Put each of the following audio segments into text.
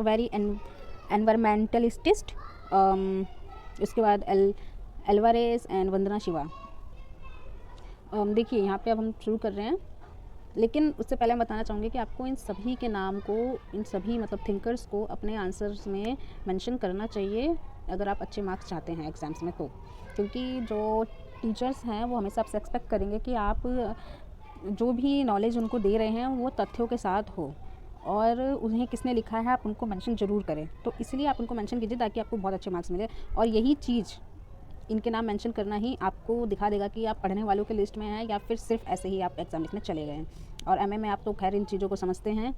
मैकवेरी एनवायरमेंटलिस्टिस्ट, उसके बाद एल्वारेस एंड वंदना शिवा। देखिए यहाँ पे अब हम शुरू कर रहे हैं, लेकिन उससे पहले मैं बताना चाहूँगी कि आपको इन सभी के नाम को, इन सभी मतलब थिंकर्स को अपने आंसर्स में मेंशन करना चाहिए अगर आप अच्छे मार्क्स चाहते हैं एग्ज़ाम्स में तो, क्योंकि जो टीचर्स हैं वो हमेशा आपसे एक्सपेक्ट करेंगे कि आप जो भी नॉलेज उनको दे रहे हैं वो तथ्यों के साथ हो, और उन्हें किसने लिखा है आप उनको मेंशन ज़रूर करें। तो इसलिए आप उनको मेंशन कीजिए ताकि आपको बहुत अच्छे मार्क्स मिले, और यही चीज़ इनके नाम मेंशन करना ही आपको दिखा देगा कि आप पढ़ने वालों के लिस्ट में हैं या फिर सिर्फ ऐसे ही आप एग्ज़ाम लिखने चले गए हैं। और एमए में आप तो खैर इन चीज़ों को समझते हैं,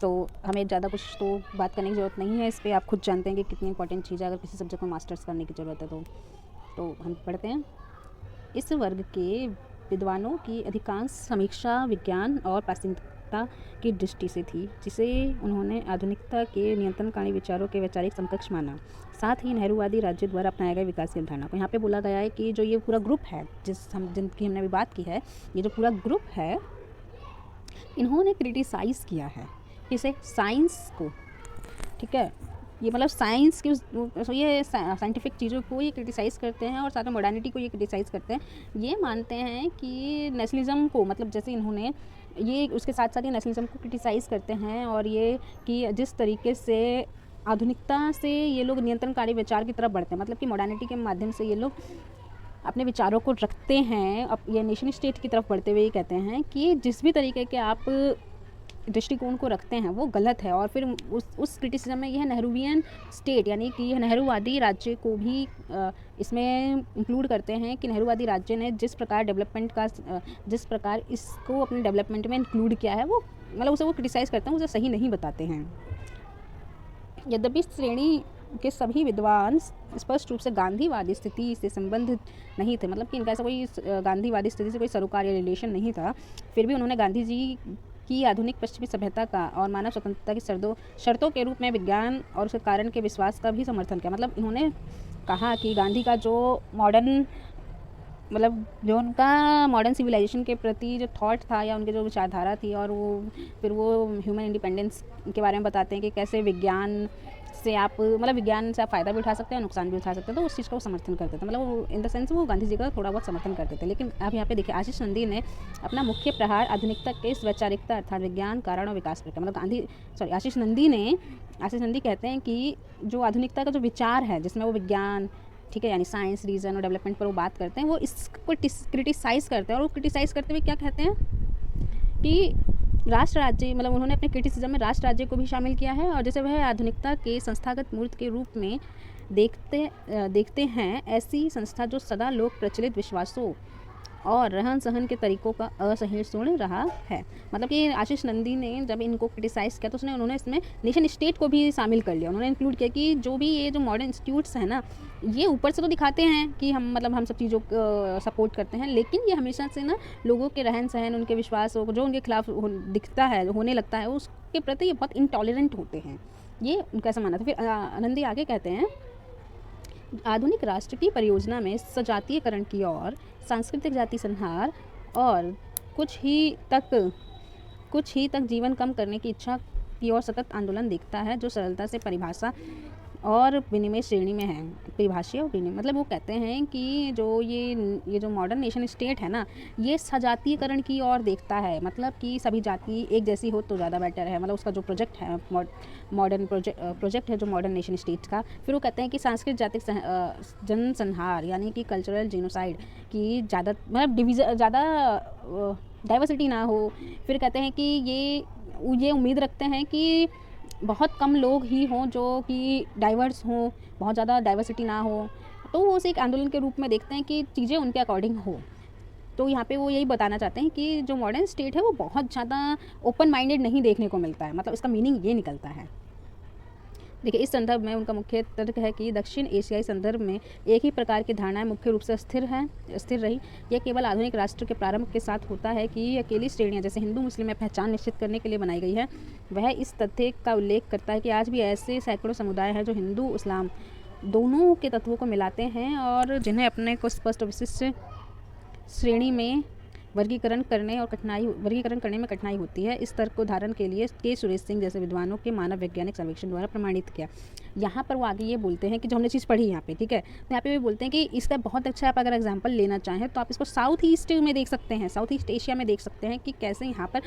तो हमें ज़्यादा कुछ तो बात करने की ज़रूरत नहीं है इस पर। आप खुद जानते हैं कि कितनी इंपॉर्टेंट चीज़ है अगर किसी सब्जेक्ट में मास्टर्स करने की ज़रूरत है तो हम पढ़ते हैं। इस वर्ग के विद्वानों की अधिकांश समीक्षा विज्ञान और प्रासंगिकता की दृष्टि से थी, जिसे उन्होंने आधुनिकता के नियंत्रणकारी विचारों के वैचारिक समकक्ष माना। साथ ही नेहरूवादी राज्य द्वारा अपनाए गए विकास की अवधारणा को, यहाँ पे बोला गया है कि जो ये पूरा ग्रुप है जिनकी हमने अभी बात की है, ये जो पूरा ग्रुप है इन्होंने क्रिटिसाइज़ किया है इसे, साइंस को, ठीक है, ये मतलब साइंस की ये साइंटिफिक चीज़ों को ये क्रिटिसाइज़ करते हैं और साथ में मॉडर्निटी को ये क्रिटिसाइज़ करते हैं। ये मानते हैं कि नेशनलिज्म को, मतलब जैसे इन्होंने ये उसके साथ साथ ये नेशनलिज्म को क्रिटिसाइज़ करते हैं, और ये कि जिस तरीके से आधुनिकता से ये लोग नियंत्रणकारी विचार की तरफ बढ़ते हैं, मतलब कि मॉडर्निटी के माध्यम से ये लोग अपने विचारों को रखते हैं, अब ये नेशन स्टेट की तरफ बढ़ते हुए ये कहते हैं कि जिस भी तरीके के आप दृष्टिकोण को रखते हैं वो गलत है। और फिर उस क्रिटिसिज्म में यह नेहरूवियन स्टेट यानी कि यह नेहरूवादी राज्य को भी इसमें इंक्लूड करते हैं कि नेहरूवादी राज्य ने जिस प्रकार डेवलपमेंट का जिस प्रकार इसको अपने डेवलपमेंट में इंक्लूड किया है, वो मतलब उसे वो क्रिटिसाइज़ करते हैं, उसे सही नहीं बताते हैं। यद्यपि श्रेणी के सभी विद्वान स्पष्ट रूप से गांधीवादी स्थिति से संबंधित नहीं थे, मतलब कि इनका ऐसा कोई गांधीवादी स्थिति से कोई सरोकार या रिलेशन नहीं था, फिर भी उन्होंने गांधी जी की आधुनिक पश्चिमी सभ्यता का और मानव स्वतंत्रता की शर्तों के रूप में विज्ञान और उसके कारण के विश्वास का भी समर्थन किया। मतलब इन्होंने कहा कि गांधी का जो मॉडर्न, मतलब जो उनका मॉडर्न सिविलाइजेशन के प्रति जो थॉट था या उनके जो विचारधारा थी, और वो फिर वो ह्यूमन इंडिपेंडेंस के बारे में बताते हैं कि कैसे विज्ञान से आप, मतलब विज्ञान से आप फ़ायदा भी उठा सकते हैं, नुकसान भी उठा सकते हैं, तो उस चीज़ का वो समर्थन करते थे। मतलब वो इन द सेंस वो गांधी जी का थोड़ा बहुत समर्थन करते थे। लेकिन अब यहाँ पे देखिए आशीष नंदी ने अपना मुख्य प्रहार आधुनिकता के इस वैचारिकता अर्थात विज्ञान कारण और विकास पर, मतलब आशीष नंदी कहते हैं कि जो आधुनिकता का जो विचार है जिसमें वो विज्ञान, ठीक है, यानी साइंस, रीज़न और डेवलपमेंट पर वो बात करते हैं, वो इसको क्रिटिसाइज़ करते हैं। और वो क्रिटिसाइज़ करते हुए क्या कहते हैं कि राष्ट्र राज्य, मतलब उन्होंने अपने क्रिटिसिज्म में राष्ट्र राज्य को भी शामिल किया है, और जैसे वह आधुनिकता के संस्थागत मूर्त के रूप में देखते हैं, ऐसी संस्था जो सदा लोक प्रचलित विश्वासों और रहन सहन के तरीकों का असहिष्णु रहा है। मतलब कि आशीष नंदी ने जब इनको क्रिटिसाइज़ किया तो उन्होंने इसमें नेशन स्टेट को भी शामिल कर लिया। उन्होंने इंक्लूड किया कि जो भी ये जो मॉडर्न इंस्टीट्यूट्स हैं ना, ये ऊपर से तो दिखाते हैं कि हम सब चीज़ों को सपोर्ट करते हैं, लेकिन ये हमेशा से ना लोगों के रहन सहन, उनके विश्वासों को जो उनके खिलाफ दिखता है, होने लगता है, उसके प्रति ये बहुत इंटॉलरेंट होते हैं। ये उनका ऐसा मानना था। फिर नंदी आगे कहते हैं, आधुनिक राष्ट्र की परियोजना में सजातीयकरण की ओर, सांस्कृतिक जाति संहार और कुछ ही तक जीवन कम करने की इच्छा की ओर सतत आंदोलन दिखता है, जो सरलता से परिभाषा और विनिमय श्रेणी में है। परिभाषा और विनिमय, मतलब वो कहते हैं कि जो ये जो मॉडर्न नेशन स्टेट है ना, ये सजातीयकरण की ओर देखता है, मतलब कि सभी जाति एक जैसी हो तो ज़्यादा बेटर है। मतलब उसका जो प्रोजेक्ट है, मॉडर्न प्रोजेक्ट है जो मॉडर्न नेशन स्टेट का। फिर वो कहते हैं कि सांस्कृतिक जातिक जनसंहार यानी कि कल्चरल जीनोसाइड की ज़्यादा, मतलब डिवीज़न, ज़्यादा डाइवर्सिटी ना हो। फिर कहते हैं कि ये उम्मीद रखते हैं कि बहुत कम लोग ही हों जो कि डाइवर्स हों, बहुत ज़्यादा डाइवर्सिटी ना हो, तो वो उसे एक आंदोलन के रूप में देखते हैं कि चीज़ें उनके अकॉर्डिंग हो। तो यहाँ पे वो यही बताना चाहते हैं कि जो मॉडर्न स्टेट है वो बहुत ज़्यादा ओपन माइंडेड नहीं देखने को मिलता है, मतलब इसका मीनिंग ये निकलता है। देखिए, इस संदर्भ में उनका मुख्य तर्क है कि दक्षिण एशियाई संदर्भ में एक ही प्रकार की धारणाएं मुख्य रूप से स्थिर रही। यह केवल आधुनिक राष्ट्र के प्रारंभ के साथ होता है कि अकेली श्रेणियां जैसे हिंदू मुस्लिम में पहचान निश्चित करने के लिए बनाई गई है। वह इस तथ्य का उल्लेख करता है कि आज भी ऐसे सैकड़ों समुदाय हैं जो हिंदू इस्लाम दोनों के तत्वों को मिलाते हैं और जिन्हें अपने को स्पष्ट विशिष्ट श्रेणी में वर्गीकरण करने में कठिनाई होती है। इस तर्क को उदाहरण के लिए के सुरेश सिंह जैसे विद्वानों के मानव वैज्ञानिक सर्वेक्षण द्वारा प्रमाणित किया। यहाँ पर वो आगे ये बोलते हैं कि जो हमने चीज़ पढ़ी यहाँ पे, ठीक है, तो यहाँ पे भी बोलते हैं कि इसका बहुत अच्छा आप अगर एग्जाम्पल लेना चाहें तो आप इसको साउथ ईस्ट में देख सकते हैं, साउथ ईस्ट एशिया में देख सकते हैं कि कैसे यहाँ पर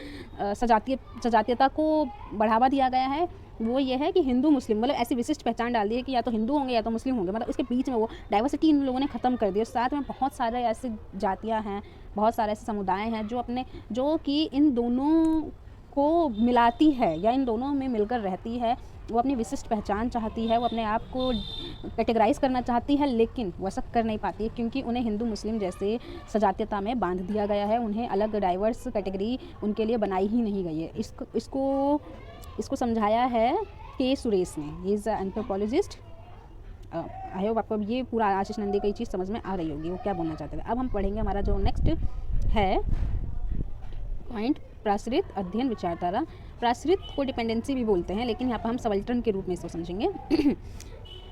सजातीयता को बढ़ावा दिया गया है। वो ये है कि हिंदू मुस्लिम मतलब ऐसी विशिष्ट पहचान डाल दी है कि या तो हिंदू होंगे या तो मुस्लिम होंगे, मतलब उसके बीच में वो डाइवर्सिटी इन लोगों ने ख़त्म कर दी। और साथ में बहुत सारे ऐसे जातियाँ हैं, बहुत सारे ऐसे समुदाय हैं जो कि इन दोनों को मिलाती है या इन दोनों में मिलकर रहती है। वो अपनी विशिष्ट पहचान चाहती है, वो अपने आप को कैटेगराइज करना चाहती है, लेकिन वो ऐसा कर नहीं पाती है क्योंकि उन्हें हिंदू मुस्लिम जैसे सजातीयता में बांध दिया गया है। उन्हें अलग डाइवर्स कैटेगरी उनके लिए बनाई ही नहीं गई है। इसको समझाया है के सुरेश ने। He is a anthropologist. I hope आपको ये पूरा आशीष नंदी की चीज़ समझ में आ रही होगी वो क्या बोलना चाहते थे। अब हम पढ़ेंगे हमारा जो नेक्स्ट है पॉइंट, प्राश्रित अध्ययन विचारधारा। प्राश्रित को डिपेंडेंसी भी बोलते हैं, लेकिन यहाँ पर हम सबल्टर्न के रूप में इसको समझेंगे।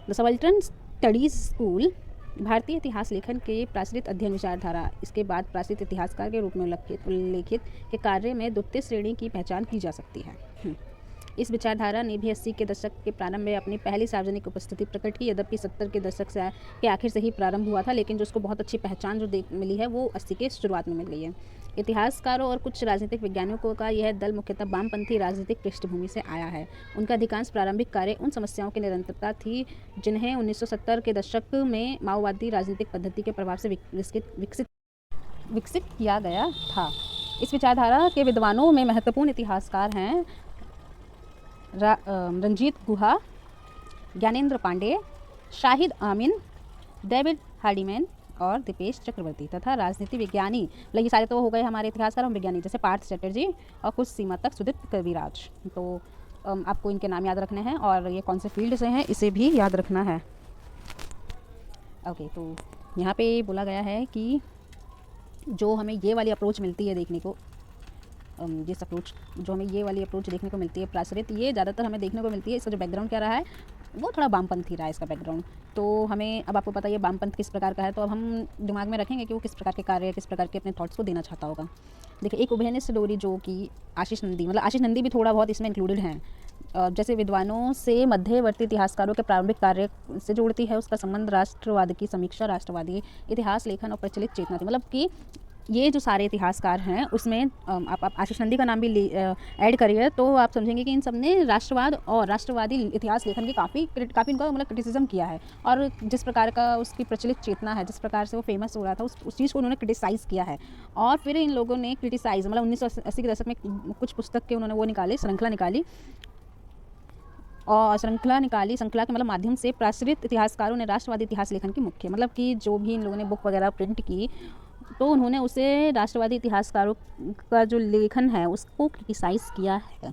द सबल्टर्न स्टडीज स्कूल भारतीय इतिहास लेखन के प्राश्रित अध्ययन विचारधारा, इसके बाद प्राश्रित इतिहासकार के रूप में उल्लेखित के कार्य में द्वितीय श्रेणी की पहचान की जा सकती है। इस विचारधारा ने भी 80 के दशक के प्रारंभ में अपनी पहली सार्वजनिक उपस्थिति प्रकट की। यद्यपि 70 के दशक के आखिर से ही प्रारंभ हुआ था, लेकिन जो उसको बहुत अच्छी पहचान जो मिली है वो 80 के शुरुआत में मिल गई है। इतिहासकारों और कुछ राजनीतिक वैज्ञानिकों का यह दल मुख्यतः वामपंथी राजनीतिक पृष्ठभूमि से आया है। उनका अधिकांश प्रारंभिक कार्य उन समस्याओं की निरंतरता थी जिन्हें 1970 के दशक में माओवादी राजनीतिक पद्धति के प्रभाव से विकसित किया गया था। इस विचारधारा के विद्वानों में महत्वपूर्ण इतिहासकार हैं रंजीत गुहा, ज्ञानेंद्र पांडे, शाहिद आमिन, डेविड हार्डीमैन और दीपेश चक्रवर्ती तथा राजनीति विज्ञानी, मतलब ये सारे तो हो गए हमारे इतिहासकार और विज्ञानी, जैसे पार्थ चटर्जी और कुछ सीमा तक सुदीप्त कविराज। तो आपको इनके नाम याद रखने हैं और ये कौन से फील्ड से हैं इसे भी याद रखना है। ओके, तो यहाँ पे बोला गया है कि जो हमें ये वाली अप्रोच मिलती है देखने को, जिस अप्रोच जो हमें ये वाली अप्रोच देखने को मिलती है प्राश्रित, ये ज़्यादातर हमें देखने को मिलती है। इसका जो बैकग्राउंड क्या रहा है वो थोड़ा वामपंथी रहा है इसका बैकग्राउंड। तो हमें अब आपको पता है ये वामपंथ किस प्रकार का है, तो अब हम दिमाग में रखेंगे कि वो किस प्रकार के कार्य, किस प्रकार के अपने थॉट्स को देना चाहता होगा। देखिए, एक उभयनिष्ठ डोरी जो कि आशीष नंदी भी थोड़ा बहुत इसमें इंक्लूडेड हैं, जैसे विद्वानों से मध्यवर्ती इतिहासकारों के प्रारंभिक कार्य से जोड़ती है। उसका संबंध राष्ट्रवाद की समीक्षा, राष्ट्रवादी इतिहास लेखन और प्रचलित चेतना थी। मतलब कि ये जो सारे इतिहासकार हैं उसमें आप आशीष नंदी का नाम भी ऐड करिए तो आप समझेंगे कि इन सब ने राष्ट्रवाद और राष्ट्रवादी इतिहास लेखन की काफ़ी इनका मतलब क्रिटिसिज्म किया है। और जिस प्रकार का उसकी प्रचलित चेतना है, जिस प्रकार से वो फेमस हो रहा था, उस चीज़ को उन्होंने क्रिटिसाइज़ किया है। और फिर इन लोगों ने क्रिटिसाइज़ मतलब 1980 के दशक में कुछ पुस्तक के उन्होंने वो निकाले, श्रृंखला निकाली श्रृंखला के मतलब माध्यम से प्राश्रित इतिहासकारों ने राष्ट्रवादी इतिहास लेखन की मुख्य मतलब कि जो भी इन लोगों ने बुक वगैरह प्रिंट की तो उन्होंने उसे राष्ट्रवादी इतिहासकारों का जो लेखन है उसको क्रिटिसाइज़ किया है।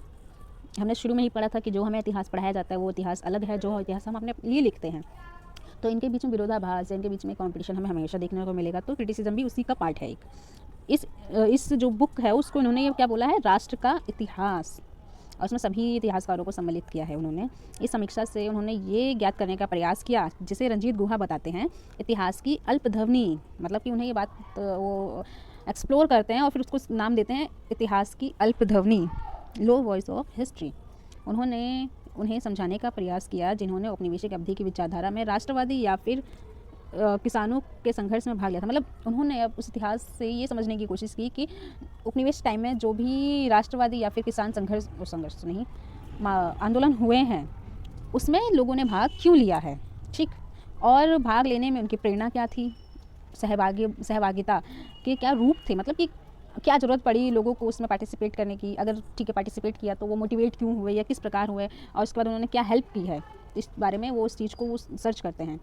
हमने शुरू में ही पढ़ा था कि जो हमें इतिहास पढ़ाया जाता है वो इतिहास अलग है, जो इतिहास हम अपने लिए लिखते हैं। तो इनके बीच में विरोधाभास, इनके बीच में कंपटीशन हमें हमेशा देखने को मिलेगा। तो क्रिटिसिज्म भी उसी का पार्ट है एक। इस जो बुक है उसको इन्होंने ये क्या बोला है, राष्ट्र का इतिहास, और उसमें सभी इतिहासकारों को सम्मिलित किया है उन्होंने। इस समीक्षा से उन्होंने ये ज्ञात करने का प्रयास किया जिसे रंजीत गुहा बताते हैं इतिहास की अल्पध्वनि, मतलब कि उन्हें ये बात वो एक्सप्लोर करते हैं और फिर उसको नाम देते हैं इतिहास की अल्पध्वनि, लो वॉइस ऑफ हिस्ट्री। उन्हें समझाने का प्रयास किया जिन्होंने औपनिवेशिक अवधि की विचारधारा में राष्ट्रवादी या फिर किसानों के संघर्ष में भाग लिया था। मतलब उन्होंने अब उस इतिहास से ये समझने की कोशिश की कि उपनिवेश टाइम में जो भी राष्ट्रवादी या फिर किसान संघर्ष नहीं आंदोलन हुए हैं उसमें लोगों ने भाग क्यों लिया है, ठीक, और भाग लेने में उनकी प्रेरणा क्या थी, सहभागिता के क्या रूप थे, मतलब कि क्या ज़रूरत पड़ी लोगों को उसमें पार्टिसिपेट करने की, अगर ठीक है पार्टिसिपेट किया तो वो मोटिवेट क्यों हुए या किस प्रकार हुए, और उसके बाद उन्होंने क्या हेल्प की है, इस बारे में वो उस चीज़ को सर्च करते हैं।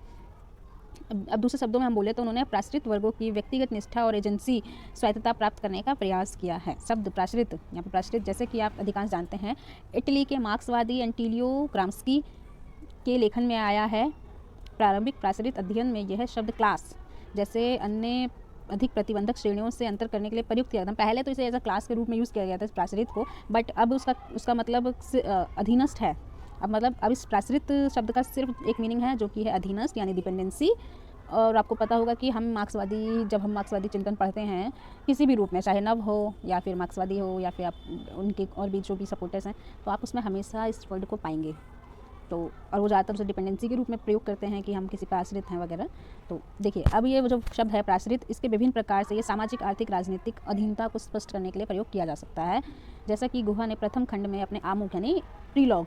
अब दूसरे शब्दों में हम बोले तो उन्होंने प्राश्रित वर्गों की व्यक्तिगत निष्ठा और एजेंसी स्वायत्तता प्राप्त करने का प्रयास किया है। शब्द प्राश्रित, यहाँ पर प्राश्रित जैसे कि आप अधिकांश जानते हैं इटली के मार्क्सवादी एंटीलियो ग्राम्स्की के लेखन में आया है। प्रारंभिक प्राश्रित अध्ययन में यह शब्द क्लास जैसे अन्य अधिक प्रतिबंधक श्रेणियों से अंतर करने के लिए प्रयुक्त किया था। पहले तो इसे एज अ क्लास के रूप में यूज़ किया गया था इस प्राश्रित को, बट अब उसका मतलब अधीनस्थ है। अब इस प्राश्रित शब्द का सिर्फ एक मीनिंग है जो कि है अधीनस्थ यानी डिपेंडेंसी और आपको पता होगा कि जब हम मार्क्सवादी चिंतन पढ़ते हैं किसी भी रूप में, चाहे नव हो या फिर मार्क्सवादी हो या फिर आप उनके और भी जो भी सपोर्टर्स हैं, तो आप उसमें हमेशा इस वर्ड को पाएंगे। तो और वो ज़्यादातर उसे डिपेंडेंसी के रूप में प्रयोग करते हैं कि हम किसी पर आश्रित हैं वगैरह। तो देखिए, अब ये जो शब्द है प्राश्रित, इसके विभिन्न प्रकार से ये सामाजिक, आर्थिक, राजनीतिक अधीनता को स्पष्ट करने के लिए प्रयोग किया जा सकता है। जैसा कि गुहा ने प्रथम खंड में अपने आमुख यानी प्रीलॉग,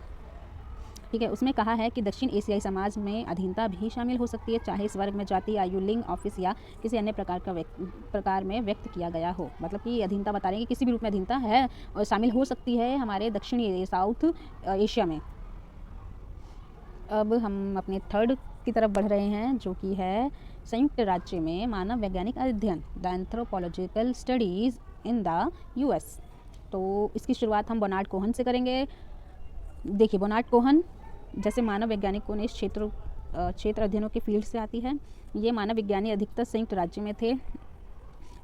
ठीक है, उसमें कहा है कि दक्षिण एशियाई समाज में अधीनता भी शामिल हो सकती है, चाहे इस वर्ग में जाति, आयु, लिंग, ऑफिस या किसी अन्य प्रकार में व्यक्त किया गया हो। मतलब कि अधीनता बता रहे हैं कि किसी भी रूप में अधीनता है और शामिल हो सकती है हमारे दक्षिणी साउथ एशिया में। अब हम अपने थर्ड की तरफ बढ़ रहे हैं, जो कि है संयुक्त राज्य में मानव वैज्ञानिक अध्ययन, the anthropological studies in the US. तो इसकी शुरुआत हम बर्नार्ड कोहन से करेंगे। देखिए, बर्नार्ड कोहन जैसे मानव वैज्ञानिकों ने इस क्षेत्र अध्ययनों के फील्ड से आती है। ये मानव विज्ञानी अधिकतर संयुक्त राज्य में थे।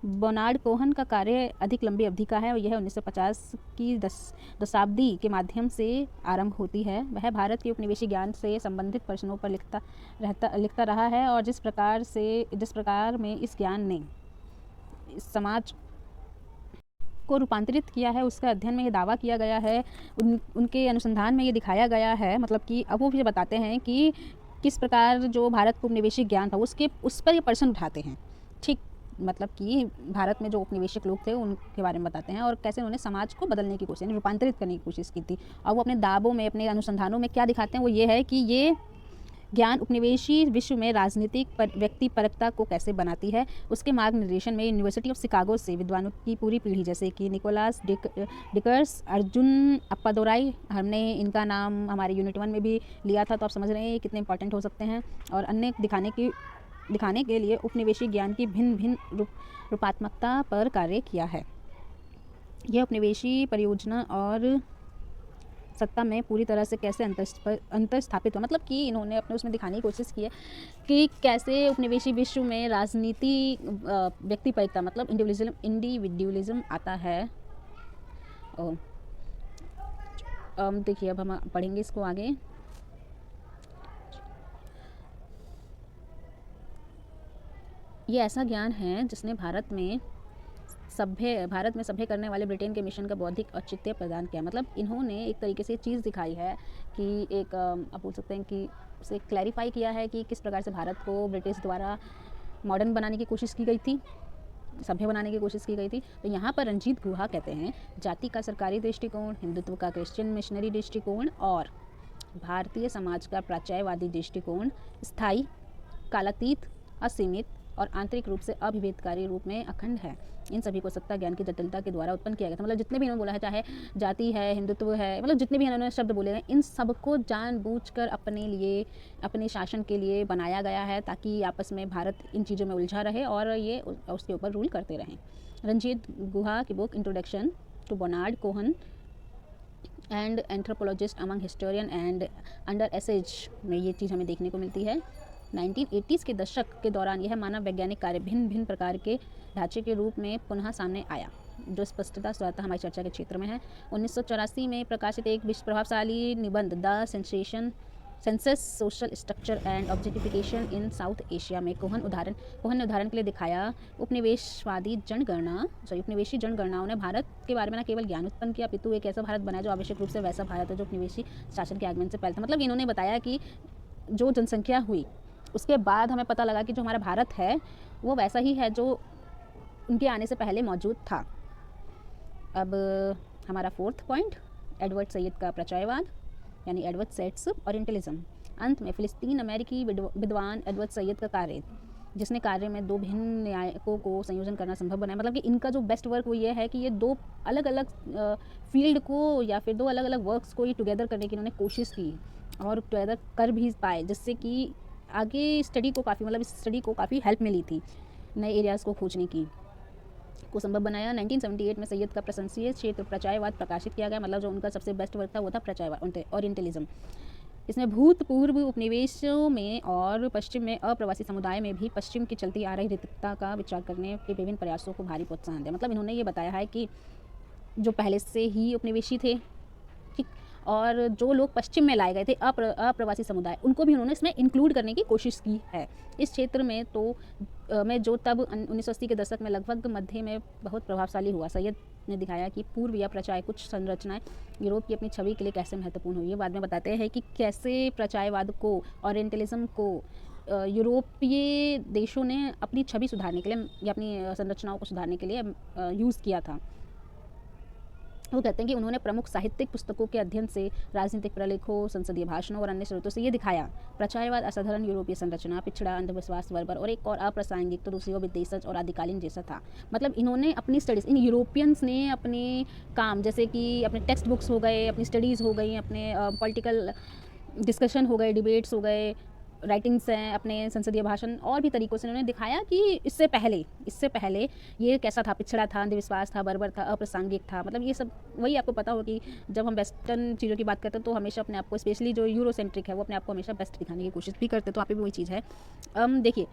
बर्नार्ड कोहन का कार्य अधिक लंबी अवधि का है और यह 1950 की दशाब्दी के माध्यम से आरंभ होती है। वह भारत के उपनिवेशी ज्ञान से संबंधित प्रश्नों पर लिखता रहा है और जिस प्रकार में इस ज्ञान ने इस समाज को रूपांतरित किया है, उसके अध्ययन में ये दावा किया गया है, उनके अनुसंधान में ये दिखाया गया है। मतलब कि अब वो भी बताते हैं कि किस प्रकार जो भारत को उपनिवेशी ज्ञान था उस पर ये प्रश्न उठाते हैं। ठीक, मतलब कि भारत में जो उपनिवेशक लोग थे उनके बारे में बताते हैं और कैसे उन्होंने समाज को बदलने की कोशिश, रूपांतरित करने की कोशिश की थी। और वो अपने दावों में, अपने अनुसंधानों में क्या दिखाते हैं, वो ये है कि ये ज्ञान उपनिवेशी विश्व में राजनीतिक व्यक्तिपरकता को कैसे बनाती है। उसके मार्गनिर्देशन में यूनिवर्सिटी ऑफ शिकागो से विद्वानों की पूरी पीढ़ी, जैसे कि निकोलस डिकर्स, अर्जुन अप्पादोराई, हमने इनका नाम हमारे यूनिट 1 में भी लिया था, तो आप समझ रहे हैं कितने इंपॉर्टेंट हो सकते हैं, और अन्य दिखाने के लिए उपनिवेशी ज्ञान की भिन्न भिन्न रूपात्मकता पर कार्य किया है। यह उपनिवेशी परियोजना और सत्ता में पूरी तरह से कैसे अंतर स्थापित हुआ। मतलब कि इन्होंने अपने उसमें दिखाने की कोशिश की है कि कैसे उपनिवेशी विश्व में राजनीति व्यक्तिपरकता, मतलब इंडिविजुअलिज्म आता है। देखिए, अब हम पढ़ेंगे इसको आगे। ये ऐसा ज्ञान है जिसने भारत में सभ्य करने वाले ब्रिटेन के मिशन का बौद्धिक औचित्य प्रदान किया। मतलब इन्होंने एक तरीके से चीज़ दिखाई है कि एक आप बोल सकते हैं कि उसे क्लैरिफाई किया है कि किस प्रकार से भारत को ब्रिटिश द्वारा मॉडर्न बनाने की कोशिश की गई थी, सभ्य बनाने की कोशिश की गई थी। तो यहाँ पर रंजीत गुहा कहते हैं, जाति का सरकारी दृष्टिकोण, हिंदुत्व का क्रिश्चियन मिशनरी दृष्टिकोण और भारतीय समाज का प्राच्यवादी दृष्टिकोण स्थायी, कालातीत, असीमित और आंतरिक रूप से अभिभेदकारी रूप में अखंड है। इन सभी को सत्ता ज्ञान की जटिलता के द्वारा उत्पन्न किया गया था। मतलब जितने भी इन्होंने बोला है, चाहे जाति है, हिंदुत्व है, मतलब जितने भी इन्होंने शब्द बोले हैं, इन सबको जानबूझकर अपने लिए, अपने शासन के लिए बनाया गया है, ताकि आपस में भारत इन चीज़ों में उलझा रहे और ये उसके ऊपर रूल करते रहें। रंजीत गुहा की book introduction to Bernard Cohn and anthropologist among historian and other essays में ये चीज़ हमें देखने को मिलती है। 1980s के दशक के दौरान यह मानव वैज्ञानिक कार्य भिन्न भिन्न प्रकार के ढांचे के रूप में पुनः सामने आया, जो स्पष्टता स्वतः हमारी चर्चा के क्षेत्र में है। 1984 में प्रकाशित एक विश्व प्रभावशाली निबंध the census social structure and objectification in south Asia में कोहन ने उदाहरण के लिए दिखाया उपनिवेशी जनगणनाओं ने भारत के बारे में न केवल ज्ञान उत्पन्न किया, अपितु एक ऐसा भारत बनाया जो आवश्यक रूप से वैसा भारत है जो उपनिवेशी शासन के आगमन से पहले था। मतलब इन्होंने बताया कि जो जनसंख्या हुई उसके बाद हमें पता लगा कि जो हमारा भारत है वो वैसा ही है जो उनके आने से पहले मौजूद था। अब हमारा 4th पॉइंट, एडवर्ड सैयद का प्रचयवाद यानी एडवर्ड सेड्स ओरिएंटलिज्म। अंत में फिलिस्तीन अमेरिकी विद्वान एडवर्ड सैयद का कार्य, जिसने कार्य में दो भिन्न न्यायकों को संयोजन करना संभव बनाया। मतलब कि इनका जो बेस्ट वर्क वो ये है कि ये दो अलग अलग फील्ड को या फिर दो अलग अलग वर्क्स को ये टुगेदर करने की इन्होंने कोशिश की और टुगेदर कर भी पाए, जिससे कि आगे स्टडी को काफ़ी, मतलब इस स्टडी को काफ़ी हेल्प मिली थी, नए एरियाज़ को खोजने की को संभव बनाया। 1978 में सैयद का प्रशंसीय क्षेत्र प्रचयवाद प्रकाशित किया गया। मतलब जो उनका सबसे बेस्ट वर्क था वो था प्रचयवाद, ओरिएंटलिज्म। इसमें भूतपूर्व उपनिवेशों में और पश्चिम में अप्रवासी समुदाय में भी पश्चिम की चलती आ रही रिक्तता का विचार करने के विभिन्न प्रयासों को भारी प्रोत्साहन दिया। मतलब इन्होंने ये बताया है कि जो पहले से ही उपनिवेशी थे, ठीक, और जो लोग पश्चिम में लाए गए थे अप्रवासी समुदाय, उनको भी उन्होंने इसमें इंक्लूड करने की कोशिश की है। इस क्षेत्र में तो में जो तब 1980 के दशक में लगभग मध्य में बहुत प्रभावशाली हुआ। सैयद ने दिखाया कि पूर्व या प्रचाय कुछ संरचनाएं यूरोप की अपनी छवि के लिए कैसे महत्वपूर्ण हुई है। बाद में बताते हैं कि कैसे प्रचायवाद को, ओरिएंटलिज्म को यूरोपीय देशों ने अपनी छवि सुधारने के लिए या अपनी संरचनाओं को सुधारने के लिए यूज़ किया था। वो कहते हैं कि उन्होंने प्रमुख साहित्यिक पुस्तकों के अध्ययन से, राजनीतिक प्रलेखों, संसदीय भाषणों और अन्य स्रोतों से ये दिखाया प्रचारवाद असाधारण यूरोपीय संरचना, पिछड़ा, अंधविश्वास, बर्बर और एक और अप्रासंगिक तो दूसरी ओर विदेशज और आदिकालीन जैसा था। मतलब इन्होंने अपनी स्टडीज़, इन यूरोपियंस ने अपने काम, जैसे कि अपने टेक्स्ट बुक्स हो गए, अपनी स्टडीज़ हो गई, अपने पॉलिटिकल डिस्कशन हो गए, डिबेट्स हो गए, राइटिंग्स हैं, अपने संसदीय भाषण और भी तरीक़ों से उन्होंने दिखाया कि इससे पहले ये कैसा था, पिछड़ा था, अंधविश्वास था, बर्बर था, अप्रासंगिक था। मतलब ये सब वही आपको पता हो कि जब हम वेस्टर्न चीज़ों की बात करते हैं तो हमेशा अपने आप को, स्पेशली जो यूरोसेंट्रिक है, वो अपने आप को हमेशा बेस्ट दिखाने की कोशिश भी करते हैं। तो यहाँ पे भी वही चीज़ है। देखिए,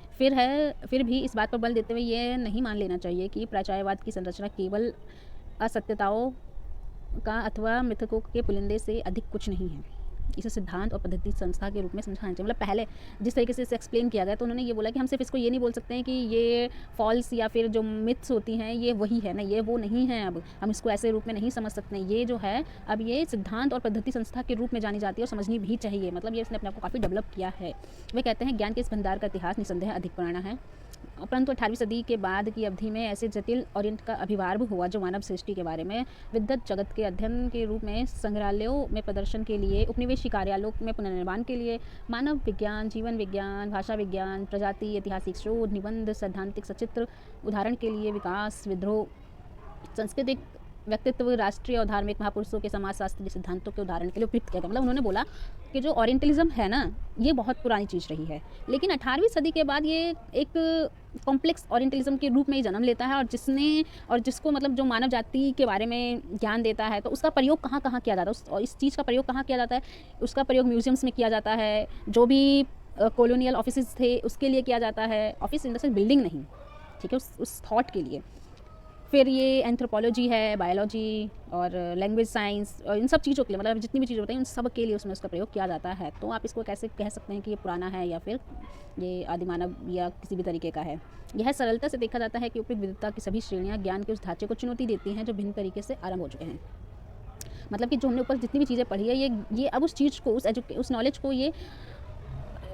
फिर भी इस बात पर बल देते हुए ये नहीं मान लेना चाहिए कि प्राचायवाद की संरचना केवल असत्यताओं का अथवा मिथकों के पुलिंदे से अधिक कुछ नहीं है। इसे सिद्धांत और पद्धति संस्था के रूप में समझाना चाहिए। मतलब पहले जिस तरीके से इसे एक्सप्लेन किया गया, तो उन्होंने ये बोला कि हम सिर्फ इसको ये नहीं बोल सकते हैं कि ये फॉल्स या फिर जो मिथ्स होती हैं ये वही है, नहीं, ये वो नहीं है। अब हम इसको ऐसे रूप में नहीं समझ सकते हैं। ये जो है अब ये सिद्धांत और पद्धति संस्था के रूप में जानी जाती है और समझनी भी चाहिए। मतलब ये इसने अपने आप को काफ़ी डेवलप किया है। वे कहते हैं ज्ञान के इस भंडार का इतिहास निसंदेह अधिक पुराना है, परंतु 18वीं सदी के बाद की अवधि में ऐसे जटिल ओरिएंट का आविर्भाव हुआ जो मानव सृष्टि के बारे में विद्वत जगत के अध्ययन के रूप में, संग्रहालयों में प्रदर्शन के लिए, उपनिवेशी कार्यालयों में पुनर्निर्माण के लिए, मानव विज्ञान, जीवन विज्ञान, भाषा विज्ञान, प्रजाति, ऐतिहासिक शोध, निबंध, सैद्धांतिक सचित्र, उदाहरण के लिए विकास, विद्रोह, सांस्कृतिक व्यक्तित्व, राष्ट्रीय और धार्मिक महापुरुषों के समाजशास्त्रीय सिद्धांतों के उदाहरण के लिए उपयुक्त किया गया। मतलब उन्होंने बोला कि जो ओरिएंटलिज्म है ना, ये बहुत पुरानी चीज़ रही है, लेकिन 18वीं सदी के बाद ये एक कॉम्प्लेक्स ओरिएंटलिज्म के रूप में ही जन्म लेता है और जिसको मतलब जो मानव जाति के बारे में ज्ञान देता है, तो उसका प्रयोग कहाँ कहाँ किया जाता है, और इस चीज़ का प्रयोग कहाँ किया जाता है, उसका प्रयोग म्यूजियम्स में किया जाता है, जो भी कॉलोनियल ऑफिस थे उसके लिए किया जाता है, office in the sense building नहीं, ठीक है, उस थॉट के लिए। फिर ये एंथ्रोपोलॉजी है, बायोलॉजी और लैंग्वेज साइंस और इन सब चीज़ों के लिए, मतलब जितनी भी चीज़ें होती हैं उन सब के लिए उसमें उसका प्रयोग किया जाता है। तो आप इसको कैसे कह सकते हैं कि ये पुराना है या फिर ये आदिमानव या किसी भी तरीके का है। यह सरलता से देखा जाता है कि उपयुक्त विविधता की सभी श्रेणियाँ ज्ञान के उस ढांचे को चुनौती देती हैं जो भिन्न तरीके से आरंभ हो चुके हैं। मतलब कि जो हमने ऊपर जितनी भी चीज़ें पढ़ी है, ये अब उस चीज़ को, उस नॉलेज को ये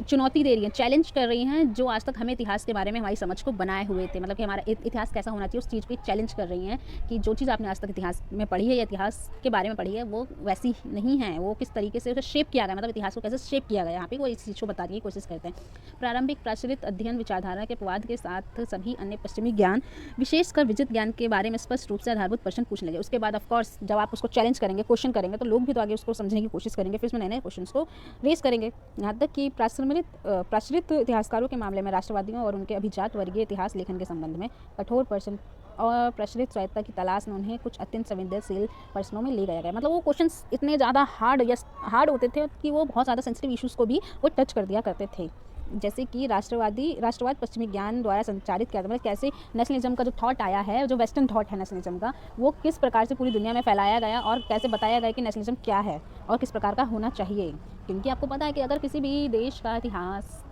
चुनौती दे रही हैं, चैलेंज कर रही हैं, जो आज तक हमें इतिहास के बारे में हमारी समझ को बनाए हुए थे। मतलब कि हमारा इतिहास कैसा होना चाहिए, उस चीज़ को चैलेंज कर रही हैं कि जो चीज़ आपने आज तक इतिहास में पढ़ी है या इतिहास के बारे में पढ़ी है वो वैसी नहीं है, वो किस तरीके से उसे शेप किया गया, मतलब इतिहास को कैसे शेप किया गया, यहाँ पे वो इस चीज़ को बताने की कोशिश करते हैं। प्रारंभिक प्रचलित अध्ययन विचारधारा के अपवाद के साथ सभी अन्य पश्चिमी ज्ञान, विशेषकर विजित ज्ञान के बारे में स्पष्ट रूप से आधारभूत प्रश्न पूछने लगे। उसके बाद ऑफकोर्स जब आप उसको चैलेंज करेंगे, क्वेश्चन करेंगे, तो लोग भी तो आगे उसको समझने की कोशिश करेंगे, फिर उसमें नए नए क्वेश्चन को रेस करेंगे। यहाँ तक कि प्रचलित इतिहासकारों के मामले में राष्ट्रवादियों और उनके अभिजात वर्गीय इतिहास लेखन के संबंध में कठोर प्रश्न और प्रचलित स्वायत्तता की तलाश में उन्हें कुछ अत्यंत संवेदनशील प्रश्नों में ले गया गया। मतलब वो क्वेश्चंस इतने ज़्यादा हार्ड होते थे कि वो बहुत ज़्यादा सेंसिटिव इश्यूज़ को भी वो टच कर दिया करते थे। जैसे कि राष्ट्रवाद पश्चिमी ज्ञान द्वारा संचालित किया, मतलब कैसे नेशनलिज्म का जो थॉट आया है, जो वेस्टर्न थॉट है नेशनलिज्म का, वो किस प्रकार से पूरी दुनिया में फैलाया गया और कैसे बताया गया कि नेशनलिज्म क्या है और किस प्रकार का होना चाहिए। क्योंकि आपको पता है कि अगर किसी भी देश का इतिहास,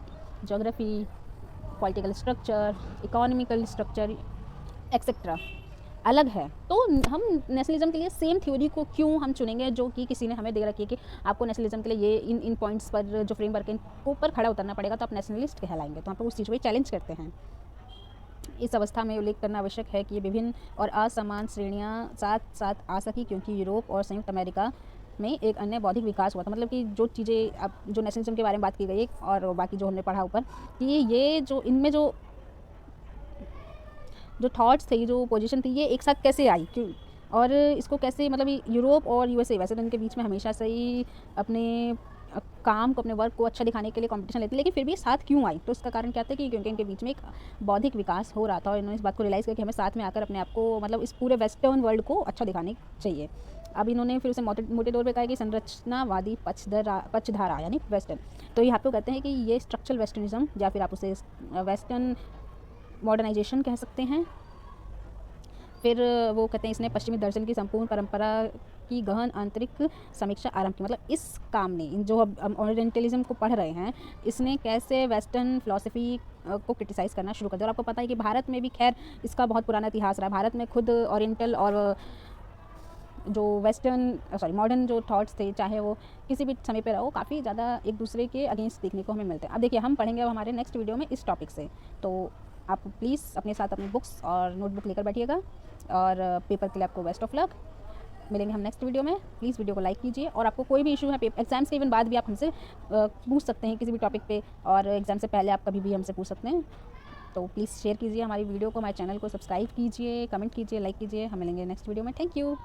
geography, political structure, economical structure etcetera अलग है, तो हम नेशनलिज्म के लिए सेम थ्योरी को क्यों हम चुनेंगे जो कि किसी ने हमें दे रखी है कि आपको नेशनलिज्म के लिए ये इन पॉइंट्स पर जो फ्रेमवर्क है इनके ऊपर खड़ा उतरना पड़ेगा तो आप नेशनलिस्ट कहलाएंगे। तो हम लोग उस चीज़ को चैलेंज करते हैं। इस अवस्था में उल्लेख करना आवश्यक है कि ये विभिन्न और असमान श्रेणियाँ साथ साथ आ सकी क्योंकि यूरोप और संयुक्त अमेरिका में एक अन्य बौद्धिक विकास हुआ था। मतलब कि जो चीज़ें अब जो नेशनलिज्म के बारे में बात की गई है और बाकी जो हमने पढ़ा ऊपर कि ये जो इनमें जो थॉट्स थे, जो पोजीशन थी, ये एक साथ कैसे आई, क्यों, और इसको कैसे, मतलब यूरोप और यूएसए वैसे तो इनके बीच में हमेशा से ही अपने काम को, अपने वर्क को अच्छा दिखाने के लिए कंपटीशन लेते, लेकिन फिर भी साथ क्यों आई, तो इसका कारण क्या था कि क्योंकि इनके बीच में एक बौद्धिक विकास हो रहा था और इन्होंने इस बात को रियलाइज़ किया कि हमें साथ में आकर अपने आप को, मतलब इस पूरे वेस्टर्न वर्ल्ड को अच्छा दिखाने चाहिए। अब इन्होंने फिर उसे मोटे तौर पे कहा कि संरचनावादी पक्षधारा यानी वेस्टर्न, तो यहाँ पे कहते हैं कि ये स्ट्रक्चरल वेस्टर्निज्म या फिर आप उसे वेस्टर्न मॉडर्नाइजेशन कह सकते हैं। फिर वो कहते हैं इसने पश्चिमी दर्शन की संपूर्ण परंपरा की गहन आंतरिक समीक्षा आरंभ की। मतलब इस काम ने, इन जो हम ओरिएंटलिज्म को पढ़ रहे हैं, इसने कैसे वेस्टर्न फिलॉसफी को क्रिटिसाइज़ करना शुरू कर दिया। और आपको पता है कि भारत में भी खैर इसका बहुत पुराना इतिहास रहा है। भारत में खुद ओरिएंटल और जो वेस्टर्न मॉडर्न जो थॉट्स थे, चाहे वो किसी भी समय पे रहो, काफ़ी ज़्यादा एक दूसरे के अगेंस्ट देखने को हमें मिलते हैं। अब देखिए हम पढ़ेंगे अब हमारे नेक्स्ट वीडियो में इस टॉपिक से, तो आप प्लीज़ अपने साथ अपनी बुक्स और नोटबुक लेकर बैठिएगा, और पेपर के लिए आपको बेस्ट ऑफ लक। मिलेंगे हम नेक्स्ट वीडियो में। प्लीज़ वीडियो को लाइक कीजिए, और आपको कोई भी इशू है एग्जाम्स के इवन बाद भी आप हमसे पूछ सकते हैं किसी भी टॉपिक पे, और एग्ज़ाम से पहले आप कभी भी हमसे पूछ सकते हैं। तो प्लीज़ शेयर कीजिए हमारी वीडियो को, हमारे चैनल को सब्सक्राइब कीजिए, कमेंट कीजिए, लाइक कीजिए। हम मिलेंगे नेक्स्ट वीडियो में। Thank you.